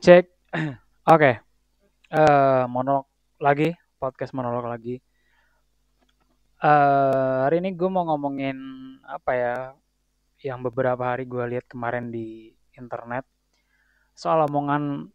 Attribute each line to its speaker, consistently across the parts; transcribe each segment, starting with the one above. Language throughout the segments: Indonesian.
Speaker 1: Cek. Oke, monolog lagi, podcast monolog lagi. Hari ini gue mau ngomongin apa ya, yang beberapa hari gue lihat kemarin di internet soal omongan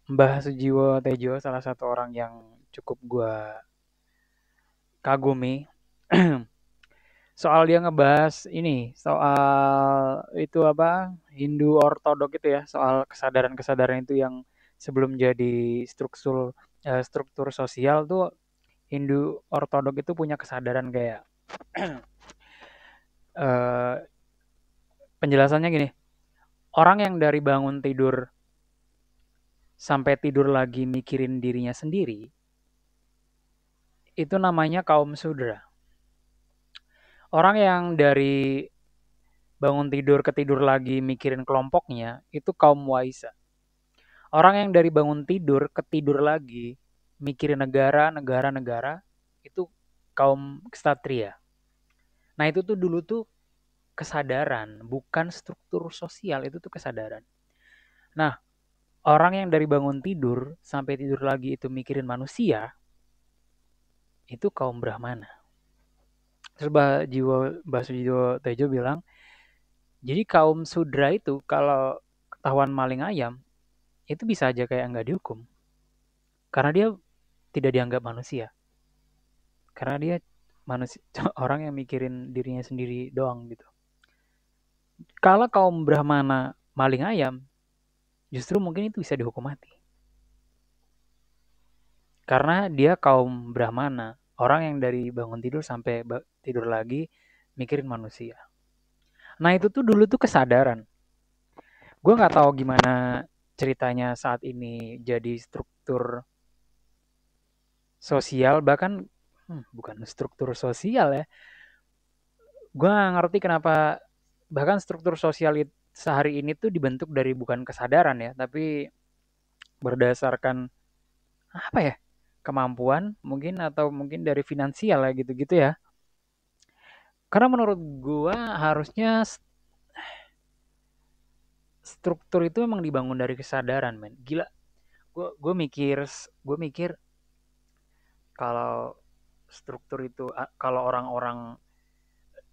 Speaker 1: Mbah Sujiwo Tejo, salah satu orang yang cukup gue kagumi. Soal dia ngebahas ini, soal itu apa, Hindu ortodok itu ya, soal kesadaran-kesadaran itu yang sebelum jadi struktur sosial tuh Hindu ortodok itu punya kesadaran kayak eh, penjelasannya gini, orang yang dari bangun tidur sampai tidur lagi mikirin dirinya sendiri, itu namanya kaum sudra. Orang yang dari bangun tidur ke tidur lagi mikirin kelompoknya, itu kaum waisa. Orang yang dari bangun tidur ke tidur lagi mikirin negara, itu kaum ksatria. Nah itu tuh dulu tuh kesadaran, bukan struktur sosial, itu tuh kesadaran. Nah, orang yang dari bangun tidur sampai tidur lagi itu mikirin manusia, itu kaum Brahmana. Terus Mbak Sujiwo Tejo bilang, jadi kaum Sudra itu kalau ketahuan maling ayam, itu bisa aja kayak nggak dihukum. Karena dia tidak dianggap manusia. Karena dia manusia, orang yang mikirin dirinya sendiri doang gitu. Kalau kaum Brahmana maling ayam, justru mungkin itu bisa dihukum mati. Karena dia kaum Brahmana, orang yang dari bangun tidur sampai tidur lagi mikirin manusia. Nah itu tuh dulu tuh kesadaran. Gue nggak tahu gimana ceritanya saat ini jadi struktur sosial, bahkan bukan struktur sosial ya. Gue nggak ngerti kenapa bahkan struktur sosial sehari ini tuh dibentuk dari bukan kesadaran ya, tapi berdasarkan apa ya, kemampuan mungkin atau mungkin dari finansial ya gitu-gitu ya. Karena menurut gua harusnya struktur itu memang dibangun dari kesadaran, men. Gila, gue mikir kalau struktur itu kalau orang-orang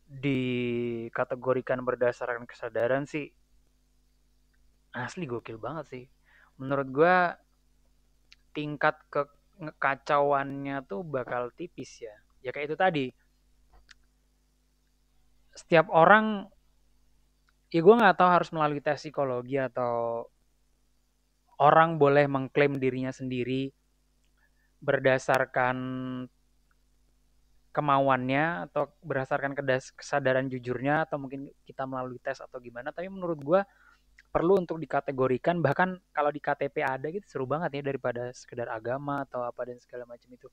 Speaker 1: dikategorikan berdasarkan kesadaran sih asli gokil banget sih. Menurut gua tingkat kekacauannya tuh bakal tipis ya. Ya kayak itu tadi. Setiap orang, ya gue nggak tahu harus melalui tes psikologi atau orang boleh mengklaim dirinya sendiri berdasarkan kemauannya atau berdasarkan kesadaran jujurnya atau mungkin kita melalui tes atau gimana, tapi menurut gue perlu untuk dikategorikan, bahkan kalau di KTP ada gitu seru banget ya daripada sekedar agama atau apa dan segala macam itu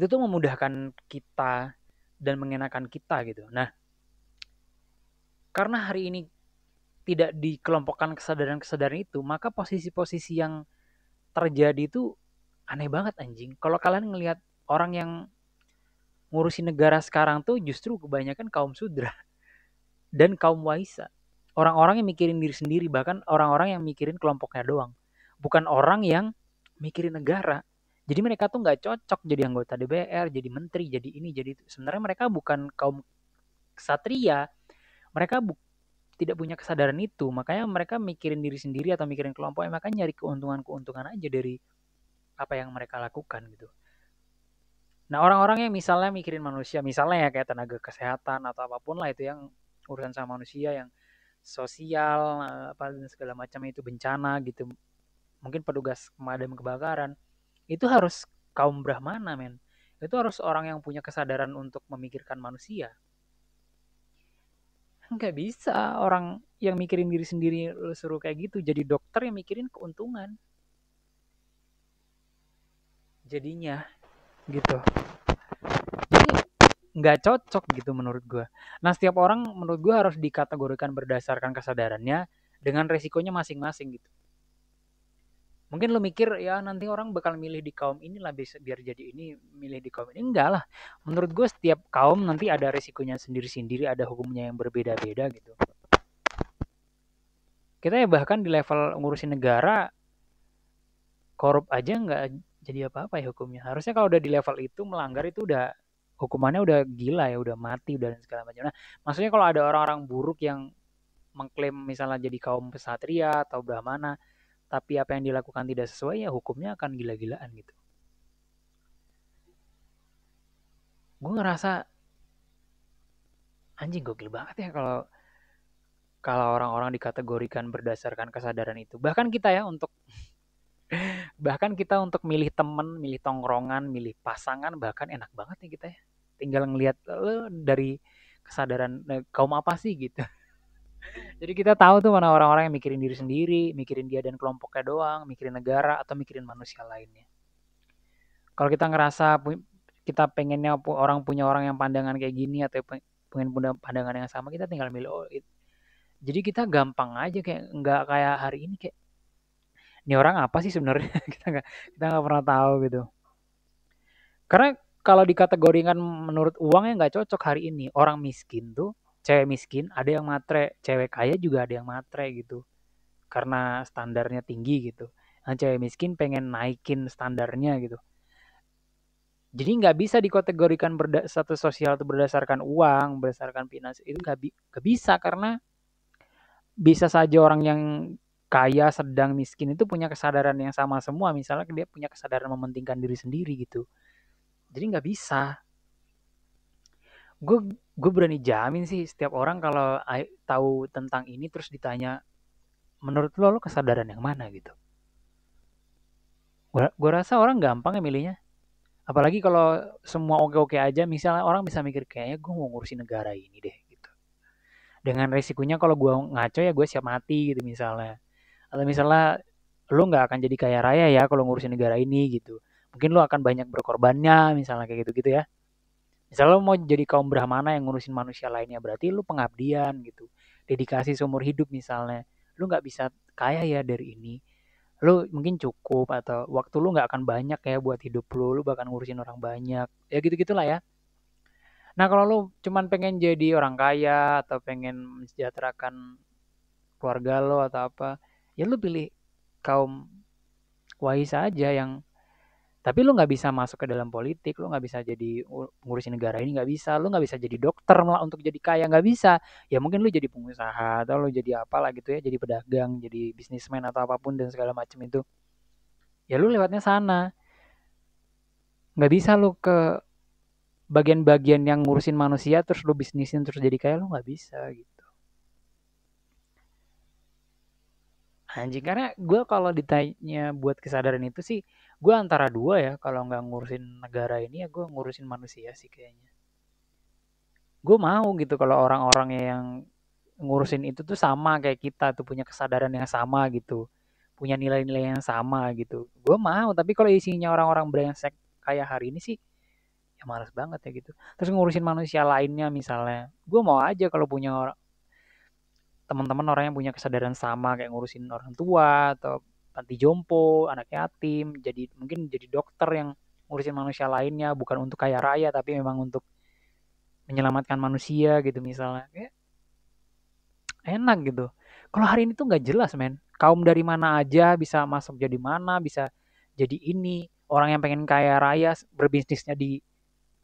Speaker 1: tuh memudahkan kita dan mengenakan kita gitu. Nah karena hari ini tidak dikelompokkan kesadaran-kesadaran itu, maka posisi-posisi yang terjadi itu aneh banget anjing. Kalau kalian ngelihat orang yang ngurusin negara sekarang tuh justru kebanyakan kaum sudra dan kaum waisa. Orang-orang yang mikirin diri sendiri, bahkan orang-orang yang mikirin kelompoknya doang. Bukan orang yang mikirin negara. Jadi mereka tuh nggak cocok jadi anggota DPR, jadi menteri, jadi ini, jadi itu. Sebenarnya mereka bukan kaum ksatria. Mereka tidak punya kesadaran itu. Makanya mereka mikirin diri sendiri atau mikirin kelompoknya. Makanya nyari keuntungan-keuntungan aja dari apa yang mereka lakukan gitu. Nah, orang-orang yang misalnya mikirin manusia, misalnya ya kayak tenaga kesehatan atau apapun lah itu yang urusan sama manusia, yang sosial apa dan segala macam itu bencana gitu. Mungkin petugas pemadam kebakaran. Itu harus kaum Brahmana, men. Itu harus orang yang punya kesadaran untuk memikirkan manusia. Nggak bisa orang yang mikirin diri sendiri lu suruh kayak gitu. Jadi dokter yang mikirin keuntungan. Jadinya gitu. Jadi nggak cocok gitu menurut gue. Nah setiap orang menurut gue harus dikategorikan berdasarkan kesadarannya dengan resikonya masing-masing gitu. Mungkin lo mikir ya nanti orang bakal milih di kaum inilah biar jadi ini, milih di kaum ini. Enggak lah. Menurut gue setiap kaum nanti ada resikonya sendiri-sendiri, ada hukumnya yang berbeda-beda gitu. Kita ya bahkan di level ngurusin negara, korup aja nggak jadi apa-apa ya hukumnya. Harusnya kalau udah di level itu melanggar itu udah hukumannya udah gila ya, udah mati udah dan segala macam. Nah, maksudnya kalau ada orang-orang buruk yang mengklaim misalnya jadi kaum kesatria atau brahmana, tapi apa yang dilakukan tidak sesuai ya hukumnya akan gila-gilaan gitu. Gue ngerasa anjing gokil banget ya kalau kalau orang-orang dikategorikan berdasarkan kesadaran itu. Bahkan kita untuk milih temen, milih tongkrongan, milih pasangan bahkan enak banget nih kita ya. Tinggal ngelihat dari kesadaran kaum apa sih gitu. Jadi kita tahu tuh mana orang-orang yang mikirin diri sendiri, mikirin dia dan kelompoknya doang, mikirin negara atau mikirin manusia lainnya. Kalau kita ngerasa kita pengennya orang punya orang yang pandangan kayak gini atau pengen punya pandangan yang sama, kita tinggal milih jadi kita gampang aja kayak nggak kayak hari ini kayak ini orang apa sih sebenarnya kita nggak pernah tahu gitu. Karena kalau dikategorikan menurut uangnya nggak cocok hari ini. Orang miskin tuh, cewek miskin ada yang matre, cewek kaya juga ada yang matre gitu. Karena standarnya tinggi gitu. Nah, cewek miskin pengen naikin standarnya gitu. Jadi nggak bisa dikategorikan satu sosial itu berdasarkan uang, berdasarkan finansial itu nggak bisa karena bisa saja orang yang kaya, sedang, miskin itu punya kesadaran yang sama semua. Misalnya dia punya kesadaran mementingkan diri sendiri gitu. Jadi nggak bisa. Gue berani jamin sih setiap orang kalau tahu tentang ini terus ditanya menurut lo kesadaran yang mana gitu. Gue rasa orang gampang ya milihnya. Apalagi kalau semua oke-oke aja, misalnya orang bisa mikir kayaknya gue mau ngurusin negara ini deh gitu. Dengan resikonya kalau gue ngaco ya gue siap mati gitu misalnya. Atau misalnya lo nggak akan jadi kaya raya ya kalau ngurusin negara ini gitu. Mungkin lo akan banyak berkorbannya misalnya kayak gitu-gitu ya. Misalnya lo mau jadi kaum brahmana yang ngurusin manusia lainnya, berarti lo pengabdian gitu. Dedikasi seumur hidup misalnya. Lo nggak bisa kaya ya dari ini. Lo mungkin cukup atau waktu lo nggak akan banyak ya buat hidup lo bahkan ngurusin orang banyak. Ya gitu-gitulah ya. Nah kalau lo cuman pengen jadi orang kaya atau pengen mensejahterakan keluarga lo atau apa, ya lo pilih kaum wais aja yang tapi lu nggak bisa masuk ke dalam politik, lu nggak bisa jadi ngurusin negara ini nggak bisa, lu nggak bisa jadi dokter malah untuk jadi kaya nggak bisa. Ya mungkin lu jadi pengusaha atau lu jadi apalah gitu ya, jadi pedagang, jadi bisnismen atau apapun dan segala macam itu. Ya lu lewatnya sana. Nggak bisa lu ke bagian-bagian yang ngurusin manusia terus lu bisnisin terus jadi kaya lu nggak bisa gitu. Anjing karena gue kalau ditanya buat kesadaran itu sih gue antara dua ya kalau nggak ngurusin negara ini ya gue ngurusin manusia sih kayaknya. Gue mau gitu kalau orang-orang yang ngurusin itu tuh sama kayak kita tuh punya kesadaran yang sama gitu punya nilai-nilai yang sama gitu gue mau tapi kalau isinya orang-orang brengsek kayak hari ini sih ya malas banget ya gitu terus ngurusin manusia lainnya misalnya gue mau aja kalau punya teman-teman orang yang punya kesadaran sama kayak ngurusin orang tua atau panti jompo anak yatim jadi mungkin jadi dokter yang ngurusin manusia lainnya bukan untuk kaya raya tapi memang untuk menyelamatkan manusia gitu misalnya kayak enak gitu. Kalau hari ini tuh nggak jelas men. Kaum dari mana aja bisa masuk jadi mana, bisa jadi ini. Orang yang pengen kaya raya berbisnisnya di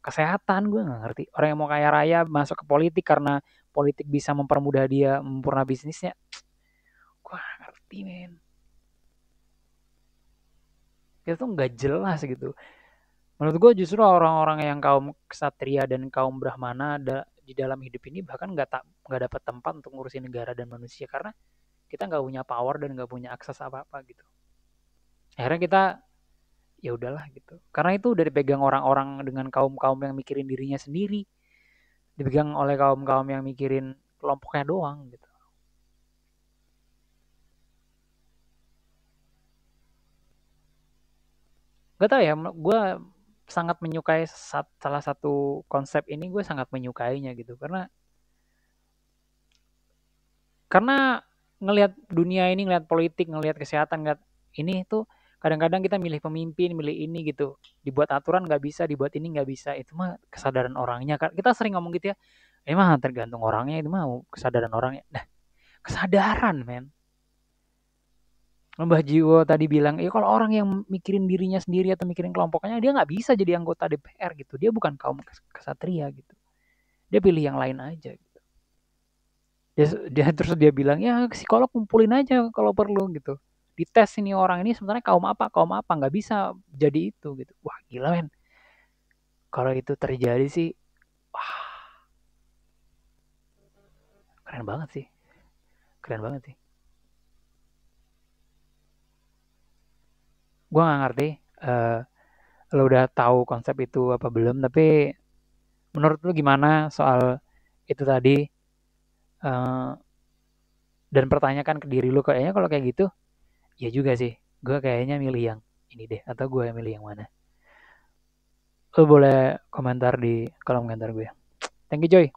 Speaker 1: kesehatan gue nggak ngerti. Orang yang mau kaya raya masuk ke politik karena politik bisa mempermudah dia mempermudah bisnisnya. Gue nggak ngerti men. Itu tuh nggak jelas gitu. Menurut gue justru orang-orang yang kaum ksatria dan kaum brahmana di dalam hidup ini bahkan nggak dapat tempat untuk ngurusin negara dan manusia karena kita nggak punya power dan nggak punya akses apa-apa gitu. Akhirnya kita ya udahlah gitu. Karena itu udah dipegang orang-orang dengan kaum-kaum yang mikirin dirinya sendiri, dipegang oleh kaum-kaum yang mikirin kelompoknya doang gitu. Gak tau ya, gue sangat menyukai salah satu konsep ini gue sangat menyukainya gitu karena ngelihat dunia ini ngelihat politik ngelihat kesehatan ngelihat ini tuh kadang-kadang kita milih pemimpin milih ini gitu dibuat aturan nggak bisa dibuat ini nggak bisa itu mah kesadaran orangnya kan kita sering ngomong gitu ya emang tergantung orangnya itu mah kesadaran orangnya nah kesadaran men Mbah Jiwo tadi bilang, ya kalau orang yang mikirin dirinya sendiri atau mikirin kelompoknya, dia nggak bisa jadi anggota DPR gitu. Dia bukan kaum kesatria gitu. Dia pilih yang lain aja. Dia terus dia bilang, ya psikolog kumpulin aja kalau perlu gitu. Dites ini orang ini sebenarnya kaum apa, nggak bisa jadi itu gitu. Wah gila men. Kalau itu terjadi sih, wah keren banget sih. Keren banget sih. Gua nggak ngerti. eh Lo udah tahu konsep itu apa belum? Tapi menurut lu gimana soal itu tadi? eh dan pertanyakan ke diri lu kayaknya kalau kayak gitu, ya juga sih. Gue kayaknya milih yang ini deh, atau gue milih yang mana? Lo boleh komentar di kolom komentar gue. Thank you Joy.